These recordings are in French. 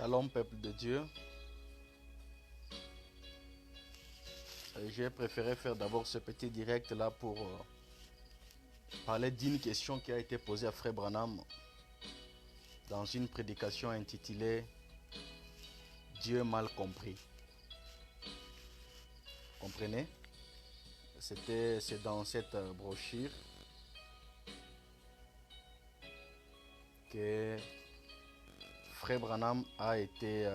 Shalom peuple de Dieu. J'ai préféré faire d'abord ce petit direct là pour parler d'une question qui a été posée à Frère Branham dans une prédication intitulée Dieu mal compris. Comprenez? C'est dans cette brochure que Frère Branham a été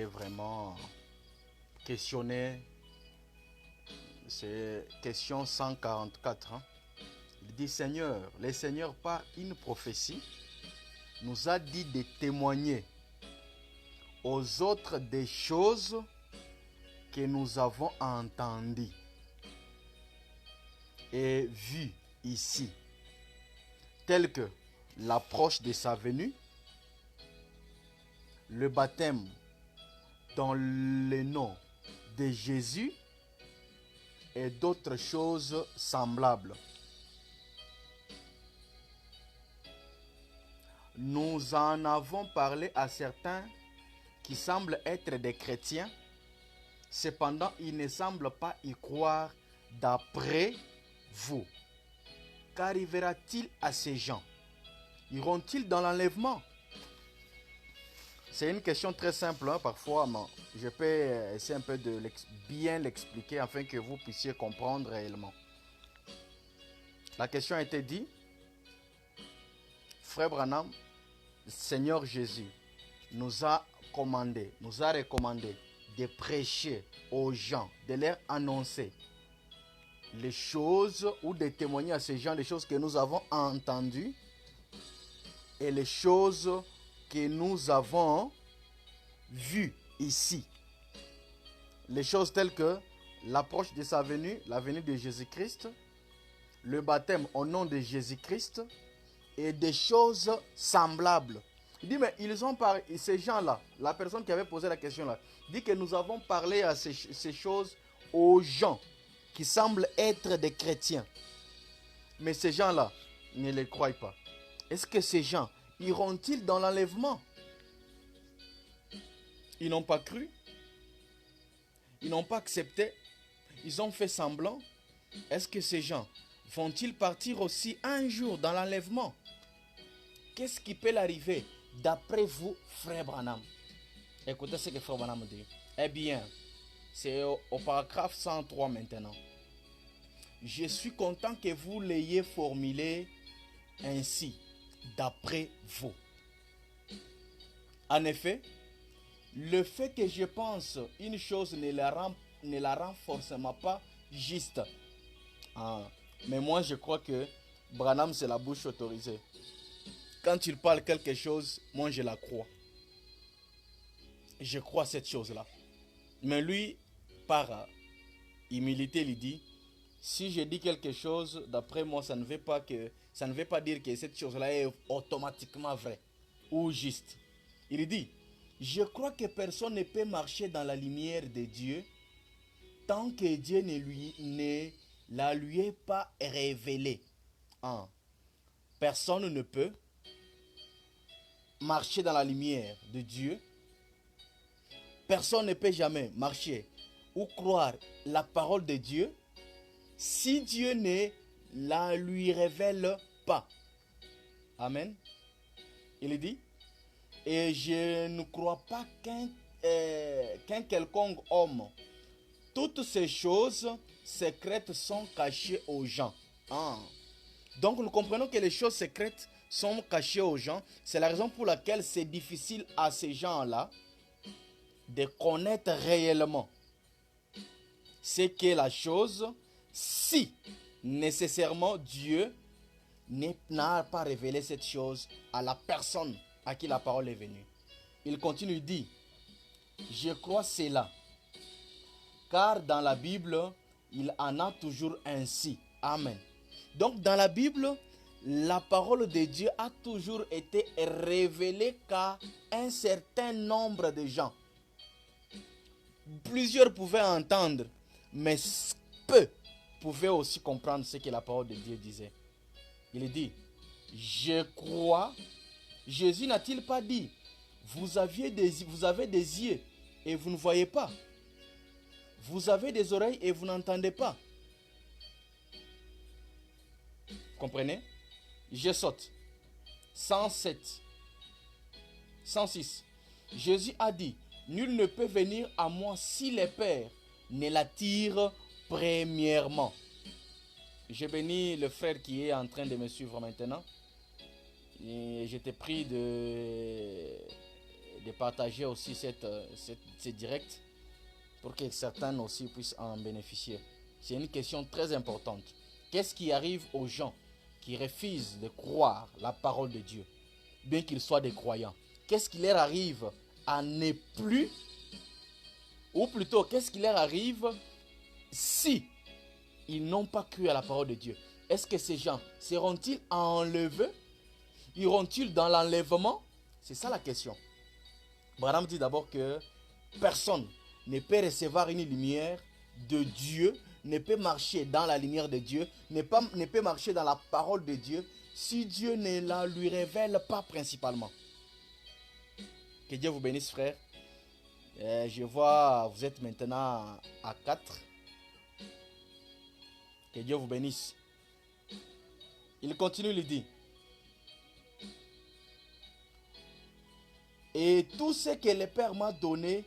vraiment questionné. C'est question 144. Il dit: Seigneur, le Seigneur par une prophétie nous a dit de témoigner aux autres des choses que nous avons entendues et vues ici, telles que l'approche de sa venue, le baptême dans le nom de Jésus et d'autres choses semblables. Nous en avons parlé à certains qui semblent être des chrétiens, cependant ils ne semblent pas y croire d'après vous. Qu'arrivera-t-il à ces gens? Iront-ils dans l'enlèvement? C'est une question très simple, parfois, mais je peux essayer un peu de bien l'expliquer afin que vous puissiez comprendre réellement. La question a été dit: Frère Branham, Seigneur Jésus nous a recommandé de prêcher aux gens, de leur annoncer les choses ou de témoigner à ces gens les choses que nous avons entendues et les choses que nous avons vues ici. Les choses telles que l'approche de sa venue, la venue de Jésus-Christ, le baptême au nom de Jésus-Christ et des choses semblables. Il dit, mais ils ont parlé, ces gens-là, la personne qui avait posé la question là, dit que nous avons parlé à ces choses aux gens qui semblent être des chrétiens. Mais ces gens-là ne les croient pas. Est-ce que ces gens iront-ils dans l'enlèvement? Ils n'ont pas cru. Ils n'ont pas accepté. Ils ont fait semblant. Est-ce que ces gens vont-ils partir aussi un jour dans l'enlèvement? Qu'est-ce qui peut l'arriver d'après vous, Frère Branham? Écoutez ce que Frère Branham dit. Eh bien, c'est au paragraphe 103 maintenant. Je suis content que vous l'ayez formulé ainsi, d'après vous. En effet, le fait que je pense une chose ne la rend forcément pas juste. Mais moi, je crois que Branham, c'est la bouche autorisée. Quand il parle quelque chose, moi, je la crois. Je crois cette chose-là. Mais lui, par humilité, il dit: si je dis quelque chose, d'après moi, ça ne veut pas dire que cette chose-là est automatiquement vraie ou juste. Il dit: je crois que personne ne peut marcher dans la lumière de Dieu tant que Dieu ne la lui ait pas révélée. Personne ne peut marcher dans la lumière de Dieu. Personne ne peut jamais marcher ou croire la parole de Dieu si Dieu ne la lui révèle pas. Amen. Il dit: et je ne crois pas qu'un quelconque homme, toutes ces choses secrètes sont cachées aux gens. Donc nous comprenons que les choses secrètes sont cachées aux gens. C'est la raison pour laquelle c'est difficile à ces gens-là de connaître réellement ce qu'est la chose, si nécessairement Dieu n'a pas révélé cette chose à la personne à qui la parole est venue. Il continue, il dit: je crois cela, car dans la Bible, il en a toujours ainsi. Amen. Donc dans la Bible, la parole de Dieu a toujours été révélée qu'à un certain nombre de gens. Plusieurs pouvaient entendre, mais peu pouvaient aussi comprendre ce que la parole de Dieu disait. Il dit: je crois. Jésus n'a-t-il pas dit, vous avez des yeux et vous ne voyez pas. Vous avez des oreilles et vous n'entendez pas. Comprenez? Je saute. 107. 106. Jésus a dit, nul ne peut venir à moi si le Père ne l'attire premièrement. Je bénis le frère qui est en train de me suivre maintenant. Et je t'ai pris de partager aussi ce direct pour que certains aussi puissent en bénéficier. C'est une question très importante. Qu'est-ce qui arrive aux gens qui refusent de croire la parole de Dieu, bien qu'ils soient des croyants? Qu'est-ce qui leur arrive à ne plus, ou plutôt qu'est-ce qui leur arrive si ils n'ont pas cru à la parole de Dieu? Est-ce que ces gens seront-ils enlevés? Iront-ils dans l'enlèvement? C'est ça la question. Branham dit d'abord que personne ne peut recevoir une lumière de Dieu, ne peut marcher dans la lumière de Dieu, ne peut marcher dans la parole de Dieu si Dieu ne la lui révèle pas principalement. Que Dieu vous bénisse, frère. Je vois, vous êtes maintenant à 4. Que Dieu vous bénisse. Il continue, il dit. Et tout ce que le Père m'a donné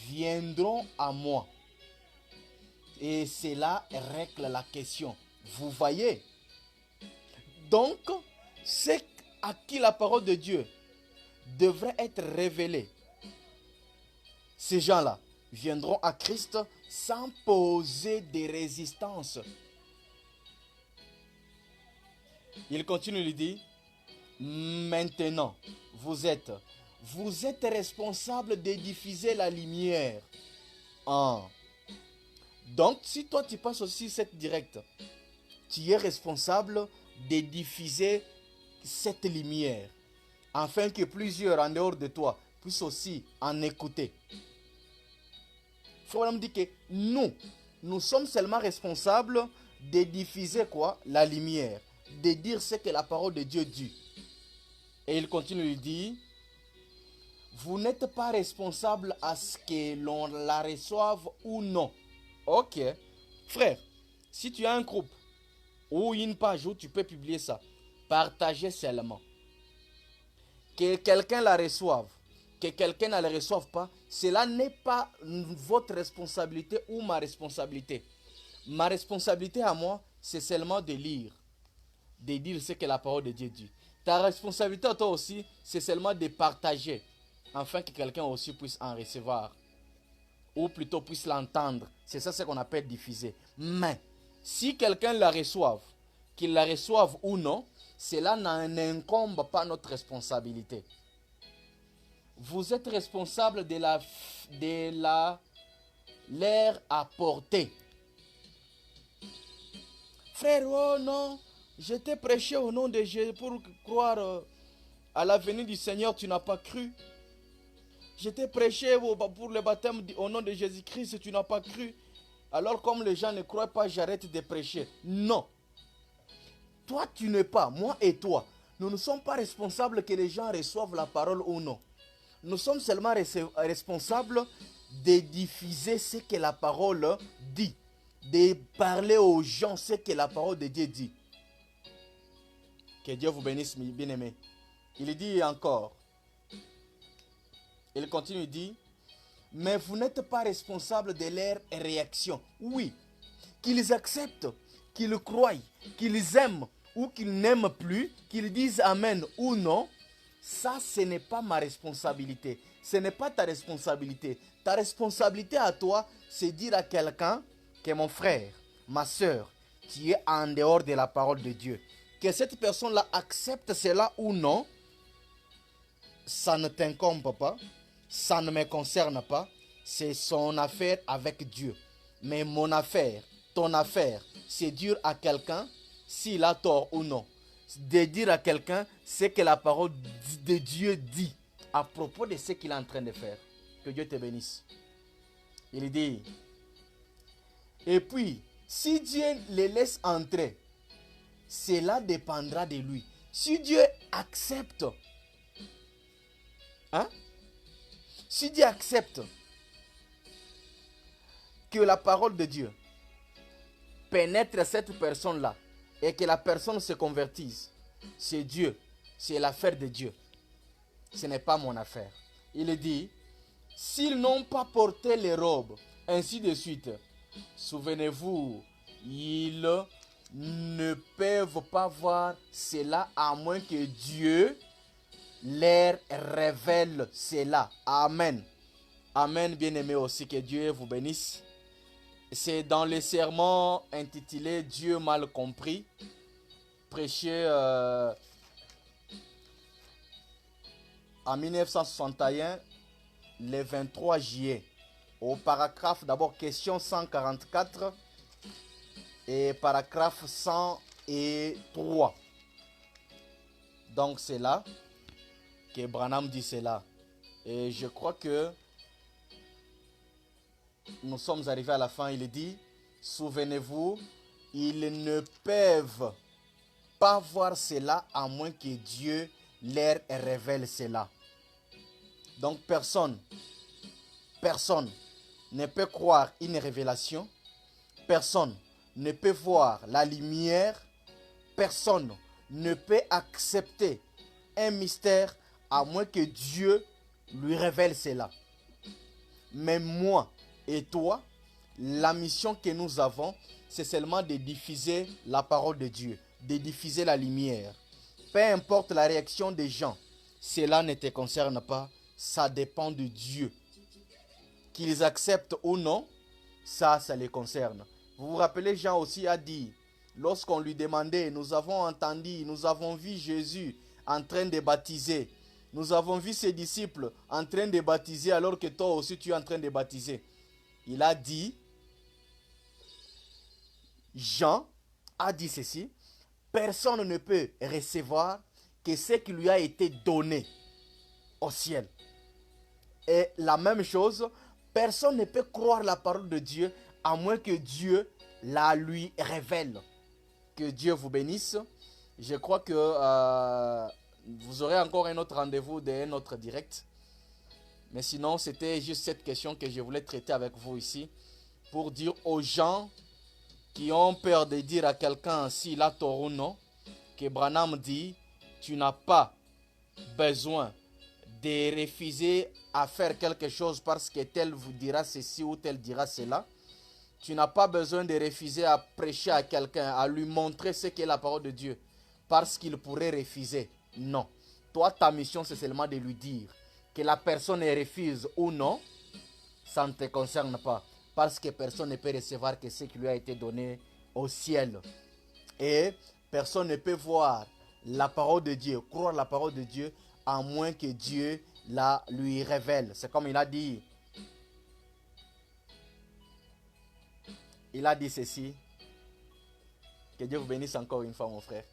viendront à moi. Et cela règle la question. Vous voyez? Donc, c'est à qui la parole de Dieu devrait être révélée. Ces gens-là viendront à Christ sans poser de résistance. Il continue, il dit, maintenant, vous êtes responsable de diffuser la lumière. Donc, si toi tu passes aussi cette directe, tu es responsable de diffuser cette lumière, afin que plusieurs en dehors de toi puissent aussi en écouter. Frère me dit que nous sommes seulement responsables de diffuser quoi? La lumière, de dire ce que la parole de Dieu dit. Et il continue, il dit, vous n'êtes pas responsable à ce que l'on la reçoive ou non. Ok. Frère, si tu as un groupe ou une page où tu peux publier ça, partagez seulement. Que quelqu'un la reçoive, que quelqu'un ne la reçoive pas, cela n'est pas votre responsabilité ou ma responsabilité. Ma responsabilité à moi, c'est seulement de lire, de dire ce que la parole de Dieu dit. Ta responsabilité à toi aussi, c'est seulement de partager, afin que quelqu'un aussi puisse en recevoir, ou plutôt puisse l'entendre. C'est ça ce qu'on appelle diffuser. Mais, si quelqu'un la reçoive, qu'il la reçoive ou non, cela n'incombe pas notre responsabilité. Vous êtes responsable de l'air apporté. Frère, oh non, je t'ai prêché au nom de Jésus pour croire à la venue du Seigneur, tu n'as pas cru. Je t'ai prêché pour le baptême au nom de Jésus-Christ, tu n'as pas cru. Alors comme les gens ne croient pas, j'arrête de prêcher. Non. Toi, tu n'es pas, moi et toi. Nous ne sommes pas responsables que les gens reçoivent la parole ou non. Nous sommes seulement responsables de diffuser ce que la parole dit. De parler aux gens ce que la parole de Dieu dit. Que Dieu vous bénisse, bien-aimés. Il dit encore. Il continue, il dit, mais vous n'êtes pas responsable de leur réaction. Oui, qu'ils acceptent, qu'ils croient, qu'ils aiment ou qu'ils n'aiment plus, qu'ils disent amen ou non, ça ce n'est pas ma responsabilité. Ce n'est pas ta responsabilité. Ta responsabilité à toi, c'est dire à quelqu'un que mon frère, ma soeur, tu es en dehors de la parole de Dieu. Que cette personne-là accepte cela ou non, ça ne t'incombe pas. Ça ne me concerne pas, c'est son affaire avec Dieu. Mais mon affaire, ton affaire, c'est dire à quelqu'un s'il a tort ou non. De dire à quelqu'un ce que la parole de Dieu dit à propos de ce qu'il est en train de faire. Que Dieu te bénisse. Il dit, et puis, si Dieu les laisse entrer, cela dépendra de lui. Si Dieu accepte, hein, si Dieu accepte que la parole de Dieu pénètre cette personne-là et que la personne se convertisse, c'est Dieu, c'est l'affaire de Dieu. Ce n'est pas mon affaire. Il dit, s'ils n'ont pas porté les robes, ainsi de suite, souvenez-vous, ils ne peuvent pas voir cela à moins que Dieu leur révèle cela. Amen. Amen, bien-aimés aussi, que Dieu vous bénisse. C'est dans le sermon intitulé Dieu mal compris, prêché en 1961, le 23 juillet. Au paragraphe, d'abord question 144 et paragraphe 103. Donc c'est là que Branham dit cela. Et je crois que nous sommes arrivés à la fin. Il dit, souvenez-vous, ils ne peuvent pas voir cela à moins que Dieu leur révèle cela. Donc personne ne peut croire une révélation. Personne ne peut voir la lumière. Personne ne peut accepter un mystère à moins que Dieu lui révèle cela. Mais moi et toi, la mission que nous avons, c'est seulement de diffuser la parole de Dieu, de diffuser la lumière. Peu importe la réaction des gens, cela ne te concerne pas, ça dépend de Dieu. Qu'ils acceptent ou non, ça les concerne. Vous vous rappelez, Jean aussi a dit, lorsqu'on lui demandait, nous avons entendu, nous avons vu Jésus en train de baptiser. Nous avons vu ses disciples en train de baptiser alors que toi aussi tu es en train de baptiser. Il a dit, Jean a dit ceci, personne ne peut recevoir que ce qui lui a été donné au ciel. Et la même chose, personne ne peut croire la parole de Dieu à moins que Dieu la lui révèle. Que Dieu vous bénisse. Je crois que vous aurez encore un autre rendez-vous d'un autre direct. Mais sinon, c'était juste cette question que je voulais traiter avec vous ici. Pour dire aux gens qui ont peur de dire à quelqu'un s'il a tort ou non, que Branham dit, tu n'as pas besoin de refuser à faire quelque chose parce que tel vous dira ceci ou tel dira cela. Tu n'as pas besoin de refuser à prêcher à quelqu'un, à lui montrer ce qu'est la parole de Dieu parce qu'il pourrait refuser. Non. Toi, ta mission, c'est seulement de lui dire que la personne refuse ou non, ça ne te concerne pas. Parce que personne ne peut recevoir que ce qui lui a été donné au ciel. Et personne ne peut voir la parole de Dieu, croire la parole de Dieu, à moins que Dieu la lui révèle. C'est comme il a dit. Il a dit ceci. Que Dieu vous bénisse encore une fois, mon frère.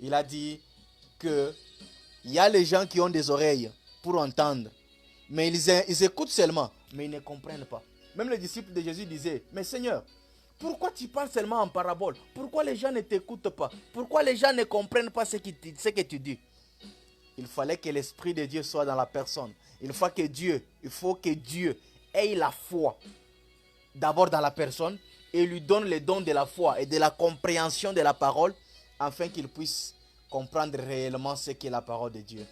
Il a dit que il y a les gens qui ont des oreilles pour entendre. Mais ils écoutent seulement, mais ils ne comprennent pas. Même les disciples de Jésus disaient, mais Seigneur, pourquoi tu parles seulement en parabole? Pourquoi les gens ne t'écoutent pas? Pourquoi les gens ne comprennent pas ce que tu dis? Il fallait que l'Esprit de Dieu soit dans la personne. Il faut que Dieu ait la foi d'abord dans la personne et lui donne le don de la foi et de la compréhension de la parole afin qu'il puisse comprendre réellement ce qu'est la parole de Dieu.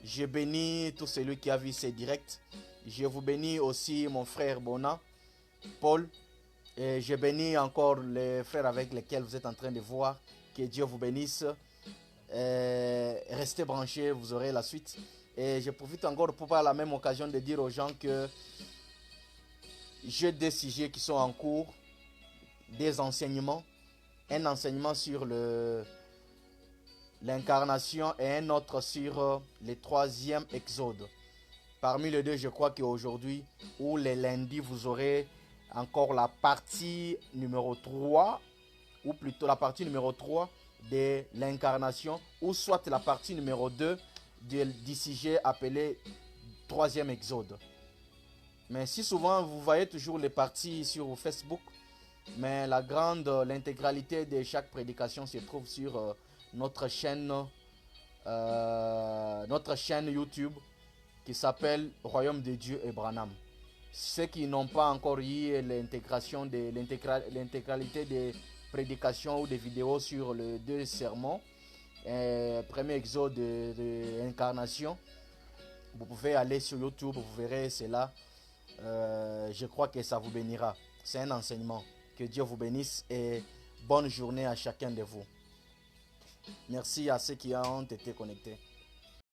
Je bénis tout celui qui a vu ces directs. Je vous bénis aussi mon frère Bona, Paul. Et je bénis encore les frères avec lesquels vous êtes en train de voir. Que Dieu vous bénisse. Restez branchés, vous aurez la suite. Et je profite encore pour par la même occasion de dire aux gens que j'ai des sujets qui sont en cours, des enseignements. Un enseignement sur l'incarnation et un autre sur le troisième exode. Parmi les deux, je crois qu'aujourd'hui ou les lundis, vous aurez encore la partie numéro 3, ou plutôt la partie numéro 3 de l'incarnation, ou soit la partie numéro 2 du sujet appelé troisième exode. Mais si souvent vous voyez toujours les parties sur Facebook, mais l'intégralité de chaque prédication se trouve sur notre chaîne notre chaîne YouTube qui s'appelle Royaume de Dieu et Branham. Ceux qui n'ont pas encore eu l'intégration de l'intégralité des prédications ou des vidéos sur les deux sermons, premier exode de l'incarnation, vous pouvez aller sur YouTube, vous verrez cela. Je crois que ça vous bénira. C'est un enseignement. Que Dieu vous bénisse et bonne journée à chacun de vous. Merci à ceux qui ont été connectés.